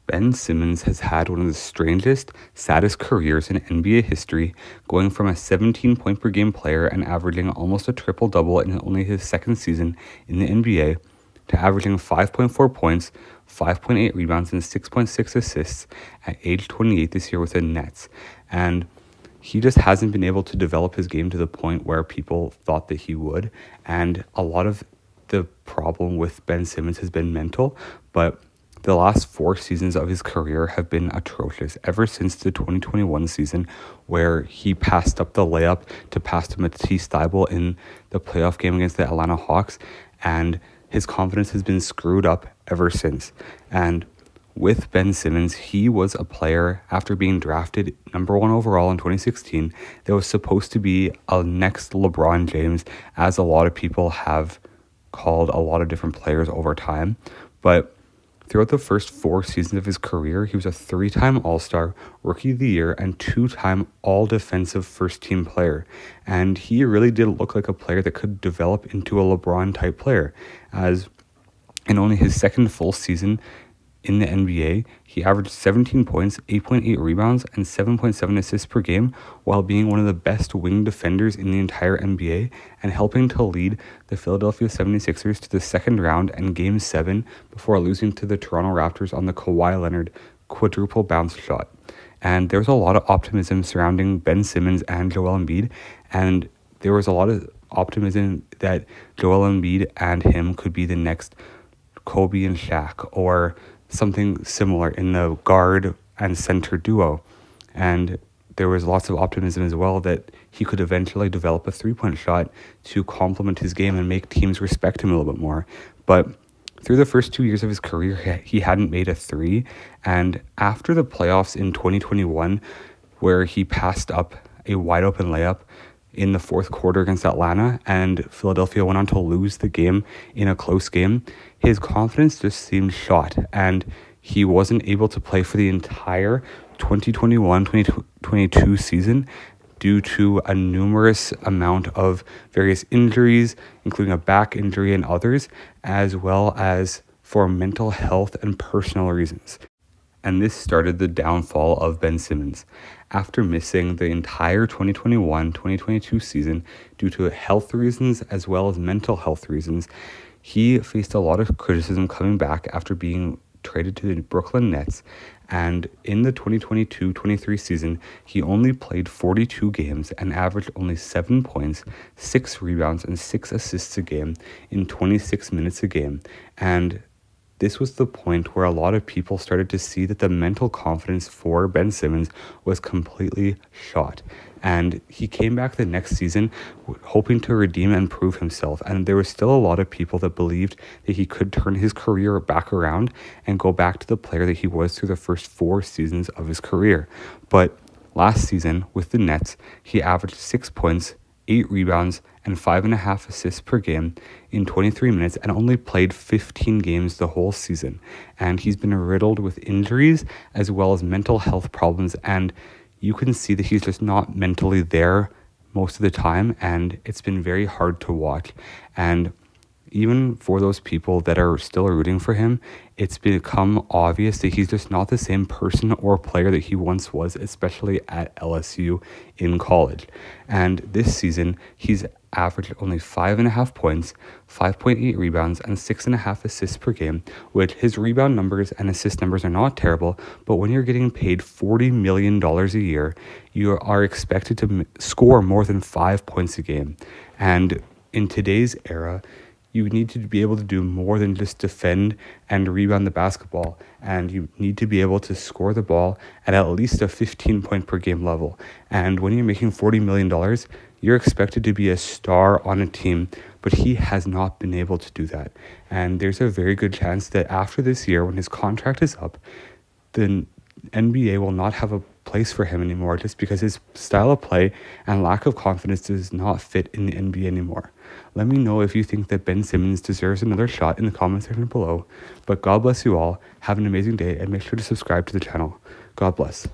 Ben Simmons has had one of the strangest, saddest careers in NBA history, going from a 17-point per game player and averaging almost a triple-double in only his second season in the NBA to averaging 5.4 points, 5.8 rebounds, and 6.6 assists at age 28 this year with the Nets. And he just hasn't been able to develop his game to the point where people thought that he would. And a lot of the problem with Ben Simmons has been mental, but the last 4 seasons of his career have been atrocious, ever since the 2021 season where he passed up the layup to pass to Matisse Thybulle in the playoff game against the Atlanta Hawks, and his confidence has been screwed up ever since. And with Ben Simmons, he was a player after being drafted number 1 overall in 2016 that was supposed to be a next LeBron James, as a lot of people have called a lot of different players over time. But throughout the first 4 seasons of his career, he was a 3-time All-Star, Rookie of the Year, and 2-time All-Defensive First-Team player. And he really did look like a player that could develop into a LeBron-type player, as in only his second full season in the NBA, he averaged 17 points, 8.8 rebounds, and 7.7 assists per game, while being one of the best wing defenders in the entire NBA and helping to lead the Philadelphia 76ers to the second round and Game 7 before losing to the Toronto Raptors on the Kawhi Leonard quadruple bounce shot. And there was a lot of optimism surrounding Ben Simmons and Joel Embiid, and there was a lot of optimism that Joel Embiid and him could be the next Kobe and Shaq, or something similar in the guard and center duo. And there was lots of optimism as well that he could eventually develop a 3-point shot to complement his game and make teams respect him a little bit more. But through the first 2 years of his career, he hadn't made a 3. And after the playoffs in 2021, where he passed up a wide open layup in the fourth quarter against Atlanta, and Philadelphia went on to lose the game in a close game, his confidence just seemed shot, and he wasn't able to play for the entire 2021-2022 season due to a numerous amount of various injuries, including a back injury and others, as well as for mental health and personal reasons. And this started the downfall of Ben Simmons. After missing the entire 2021-2022 season due to health reasons as well as mental health reasons, he faced a lot of criticism coming back after being traded to the Brooklyn Nets. And in the 2022-23 season, he only played 42 games and averaged only 7 points, 6 rebounds, and 6 assists a game in 26 minutes a game. And this was the point where a lot of people started to see that the mental confidence for Ben Simmons was completely shot. And he came back the next season hoping to redeem and prove himself. And there was still a lot of people that believed that he could turn his career back around and go back to the player that he was through the first 4 seasons of his career. But last season with the Nets, he averaged 6 points, 8 rebounds, and 5.5 assists per game in 23 minutes and only played 15 games the whole season. And he's been riddled with injuries as well as mental health problems, and you can see that he's just not mentally there most of the time, and it's been very hard to watch. And even for those people that are still rooting for him, it's become obvious that he's just not the same person or player that he once was, especially at LSU in college. And this season, he's averaged only 5.5 points, 5.8 rebounds, and 6.5 assists per game, which his rebound numbers and assist numbers are not terrible, but when you're getting paid $40 million a year, you are expected to score more than 5 points a game. And in today's era, you need to be able to do more than just defend and rebound the basketball, and you need to be able to score the ball at least a 15-point per game level. And when you're making $40 million, you're expected to be a star on a team, but he has not been able to do that. And there's a very good chance that after this year, when his contract is up, the NBA will not have a place for him anymore, just because his style of play and lack of confidence does not fit in the NBA anymore. Let me know if you think that Ben Simmons deserves another shot in the comment section below. But God bless you all. Have an amazing day, and make sure to subscribe to the channel. God bless.